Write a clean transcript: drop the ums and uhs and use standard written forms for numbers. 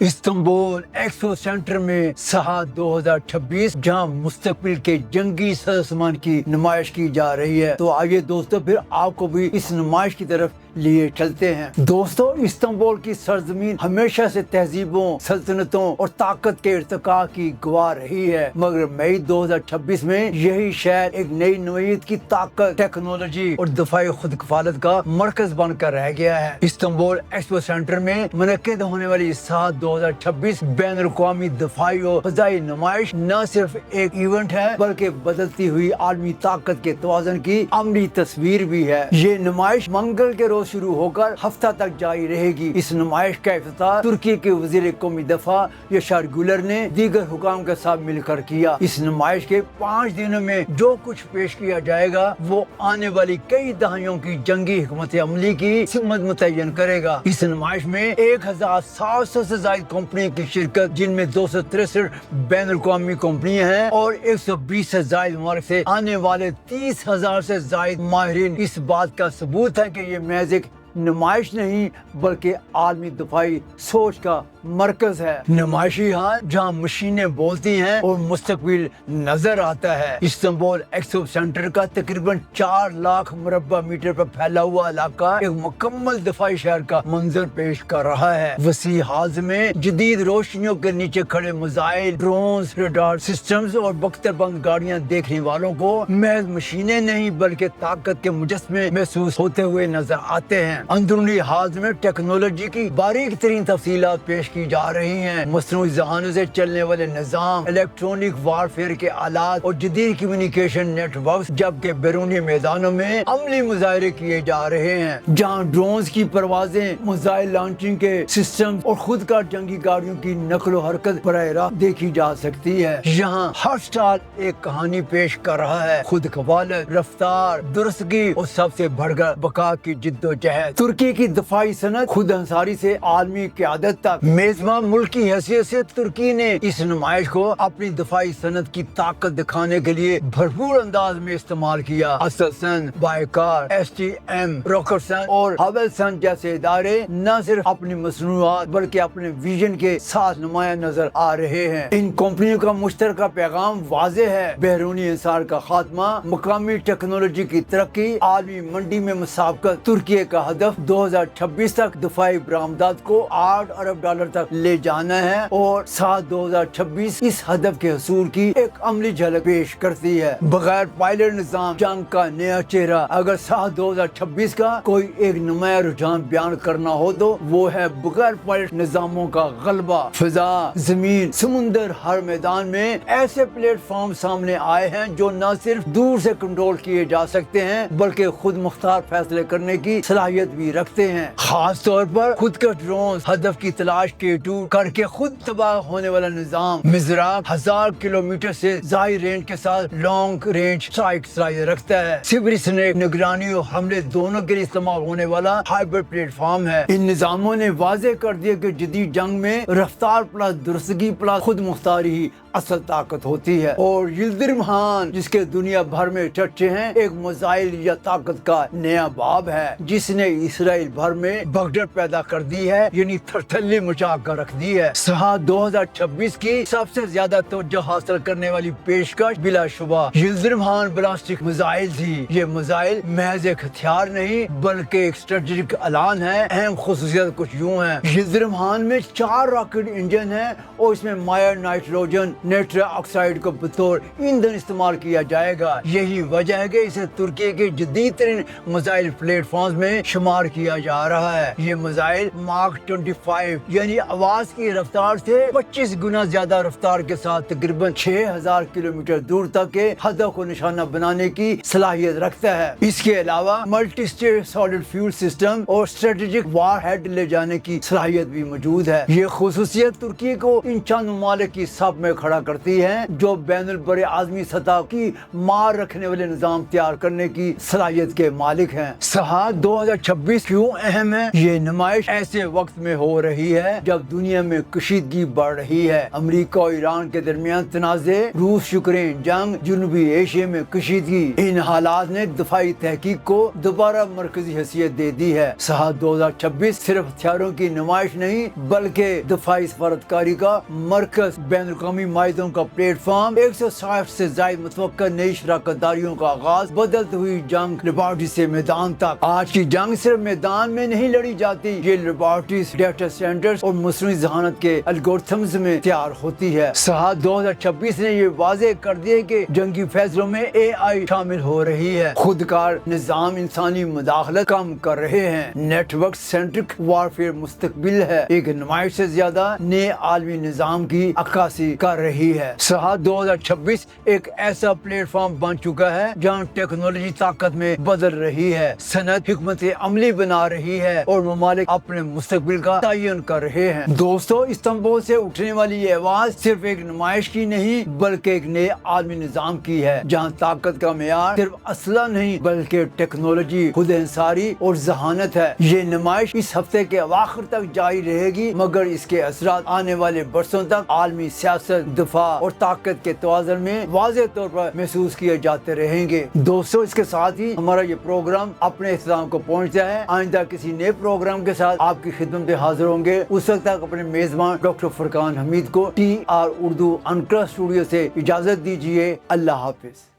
Istanbul expo centre میں سہاد 2026 جہاں مستقبل کے جنگی سازمان کی نمائش کی جا رہی ہے۔ تو آئیے دوستو پھر آپ کو بھی اس نمائش کی طرف لیے چلتے ہیں۔ دوستو استنبول کی سرزمین ہمیشہ سے تہذیبوں، سلطنتوں اور طاقت کے ارتقاء کی گواہ رہی ہے، مگر مئی 2026 میں یہی شہر ایک نئی نوعیت کی طاقت، ٹیکنالوجی اور دفاعی خود کفالت کا مرکز بن کر رہ گیا ہے۔ استنبول ایکسپو سینٹر میں منعقد ہونے والی سال 2026 بین الاقوامی دفاعی اور فضائی نمائش نہ صرف ایک ایونٹ ہے بلکہ بدلتی ہوئی عالمی طاقت کے توازن کی عملی تصویر بھی ہے۔ یہ نمائش منگل کے روز شروع ہو کر ہفتہ تک جاری رہے گی۔ اس نمائش کا افتتاح ترکی کے وزیر قومی دفاع یشار گولر نے دیگر حکام کے ساتھ مل کر کیا۔ اس نمائش کے 5 دنوں میں جو کچھ پیش کیا جائے گا وہ آنے والی کئی دہائیوں کی جنگی حکمت عملی کی سمت متعین کرے گا۔ اس نمائش میں 1700 سے زائد کمپنی کی شرکت، جن میں 263 بین الاقوامی کمپنیاں ہیں اور 120 سے زائد ممالک سے آنے والے 30,000 سے زائد ماہرین، اس بات کا ثبوت ہے کہ یہ محض ایک نمائش نہیں بلکہ عالمی دفاعی سوچ کا مرکز ہے۔ نمائشی ہال جہاں مشینیں بولتی ہیں اور مستقبل نظر آتا ہے۔ استنبول ایکسپو سینٹر کا تقریباً 4 لاکھ مربع میٹر پر پھیلا ہوا علاقہ ایک مکمل دفاعی شہر کا منظر پیش کر رہا ہے۔ وسیع حاض میں جدید روشنیوں کے نیچے کھڑے میزائل، ڈرونز، ریڈار سسٹمز اور بختر بند گاڑیاں دیکھنے والوں کو محض مشینیں نہیں بلکہ طاقت کے مجسمے محسوس ہوتے ہوئے نظر آتے ہیں۔ اندرونی حاض میں ٹیکنالوجی کی باریک ترین تفصیلات پیش کی جا رہی ہیں، مصنوعی ذہانت سے چلنے والے نظام، الیکٹرونک وارفیئر کے آلات اور جدید کمیونیکیشن نیٹ ورکس، جبکہ بیرونی میدانوں میں عملی مظاہرے کیے جا رہے ہیں جہاں ڈرونز کی پروازیں، میزائل لانچنگ کے سسٹم اور خود کار جنگی گاڑیوں کی نقل و حرکت براہ راست دیکھی جا سکتی ہے۔ یہاں ہر سٹال ایک کہانی پیش کر رہا ہے، خود کفالت، رفتار، درستگی اور سب سے بڑھ کر بقا کی جد و جہد۔ ترکی کی دفاعی صنعت خود انحصاری سے عالمی قیادت تک، میزبان ملک کی حیثیت سے ترکی نے اس نمائش کو اپنی دفاعی صنعت کی طاقت دکھانے کے لیے بھرپور انداز میں استعمال کیا۔ اسلسن، بائیکار، STM، روکرسن اور ہاویلسن جیسے ادارے نہ صرف اپنی مصنوعات بلکہ اپنے ویژن کے ساتھ نمایاں نظر آ رہے ہیں۔ ان کمپنیوں کا مشترکہ پیغام واضح ہے، بیرونی انحصار کا خاتمہ، مقامی ٹیکنالوجی کی ترقی، عالمی منڈی میں مسابقت۔ ترکی کا ہدف 2026 تک دفاعی برآمدات کو $8 ارب تک لے جانا ہے اور سال 2026 اس ہدف کے حصول کی ایک عملی جھلک پیش کرتی ہے۔ بغیر پائلٹ نظام جنگ کا نیا چہرہ، اگر سال 2026 کا کوئی ایک نمایاں رجحان بیان کرنا ہو تو وہ ہے بغیر پائلٹ نظاموں کا غلبہ۔ فضا، زمین، سمندر، ہر میدان میں ایسے پلیٹ فارم سامنے آئے ہیں جو نہ صرف دور سے کنٹرول کیے جا سکتے ہیں بلکہ خود مختار فیصلے کرنے کی صلاحیت بھی رکھتے ہیں، خاص طور پر خود کا ڈرون ہدف کی تلاش کے ٹور کر کے خود تباہ ہونے والا نظام۔ مزراق 1000 کلومیٹر سے زائد رینج کے ساتھ لانگ رینج اسٹرائک صلاحیت رکھتا ہے۔ سپر سنیک نگرانی اور حملے دونوں کے لیے استعمال ہونے والا ہائبرڈ پلیٹ فارم ہے۔ ان نظاموں نے واضح کر دیا کہ جدید جنگ میں رفتار پلس درستگی پلس خود مختاری ہی اصل طاقت ہوتی ہے۔ اور یلدرم خان، جس کے دنیا بھر میں چرچے ہیں، ایک میزائل یا طاقت کا نیا باب ہے جس نے اسرائیل بھر میں بھگدڑ پیدا کر دی ہے، یعنی تھرتھلی مچا کر رکھ دی ہے۔ سال 2026 کی سب سے زیادہ توجہ حاصل کرنے والی پیشکش بلا شبہ یلدرم خان بلاسٹک میزائل تھی۔ یہ میزائل محض ایک ہتھیار نہیں بلکہ ایک اسٹریٹجک اعلان ہے۔ اہم خصوصیات کچھ یوں ہیں، یلدرم خان میں 4 راکٹ انجن ہیں اور اس میں مائع نائٹروجن نیٹرا آکسائڈ کو بطور ایندھن استعمال کیا جائے گا۔ یہی وجہ ہے کہ اسے ترکی کے جدید ترین میزائل پلیٹ فارمز میں شمار کیا جا رہا ہے۔ یہ میزائل ماک 25 یعنی آواز کی رفتار سے 25 گنا زیادہ رفتار کے ساتھ تقریباً 6000 کلومیٹر دور تک کے ہدف کو نشانہ بنانے کی صلاحیت رکھتا ہے۔ اس کے علاوہ multi stage solid fuel system اور اسٹریٹجک وار ہیڈ لے جانے کی صلاحیت بھی موجود ہے۔ یہ خصوصیت ترکی کو ان چند ممالک کی صف میں کھڑا کرتی ہے جو بین البر اعظمی سطح کی مار رکھنے والے نظام تیار کرنے کی صلاحیت کے مالک ہیں۔ سال 2026 کیوں اہم ہے؟ یہ نمائش ایسے وقت میں ہو رہی ہے جب دنیا میں کشیدگی بڑھ رہی ہے۔ امریکہ اور ایران کے درمیان تنازع، روس یوکرین جنگ، جنوبی ایشیا میں کشیدگی، ان حالات نے دفاعی تحقیق کو دوبارہ مرکزی حیثیت دے دی ہے۔ سہا 2026 صرف ہتھیاروں کی نمائش نہیں بلکہ دفاعی سفارتکاری کا مرکز، بین الاقوامی معاہدوں کا پلیٹ فارم، 160 سے زائد متوقع نئی شراکت داریوں کا آغاز، بدلتی ہوئی جنگ لیبارٹری سے میدان تک۔ آج کی جنگ صرف میدان میں نہیں لڑی جاتی، یہ لیبارٹریز، ڈیٹا سینٹرز اور مصنوعی ذہانت کے الگورتھمز میں تیار ہوتی ہے۔ سہا 2026 نے یہ واضح کر دیا کہ جنگی فیصلوں میں اے آئی شامل ہو رہی ہے، خودکار نظام انسانی مداخلت کم کر رہے ہیں، نیٹ ورک سینٹرک وارفیئر مستقبل ہے، ایک نمائش سے زیادہ نئے عالمی نظام کی عکاسی کر رہی ہے۔ سہا 2026 ایک ایسا پلیٹ فارم بن چکا ہے جہاں ٹیکنالوجی طاقت میں بدل رہی ہے، صنعت حکمت عملی بنا رہی ہے اور ممالک اپنے مستقبل کا تعین کر رہے ہیں۔ دوستو، استنبول سے اٹھنے والی یہ آواز صرف ایک نمائش کی نہیں بلکہ ایک نئے عالمی نظام کی ہے، جہاں طاقت کا معیار صرف اسلحہ نہیں بلکہ ٹیکنالوجی، خود انحصاری اور ذہانت ہے۔ یہ نمائش اس ہفتے کے اواخر تک جاری رہے گی، مگر اس کے اثرات آنے والے برسوں تک عالمی سیاست، دفاع اور طاقت کے توازن میں واضح طور پر محسوس کیے جاتے رہیں گے۔ دوستو، اس کے ساتھ ہی ہمارا یہ پروگرام اپنے اختتام کو پہنچتا ہے۔ آئندہ کسی نئے پروگرام کے ساتھ آپ کی خدمت میں حاضر ہوں گے۔ اس وقت تک اپنے میزبان ڈاکٹر فرقان حمید کو TR اردو انکر اسٹوڈیو سے اجازت دیجیے۔ اللہ حافظ۔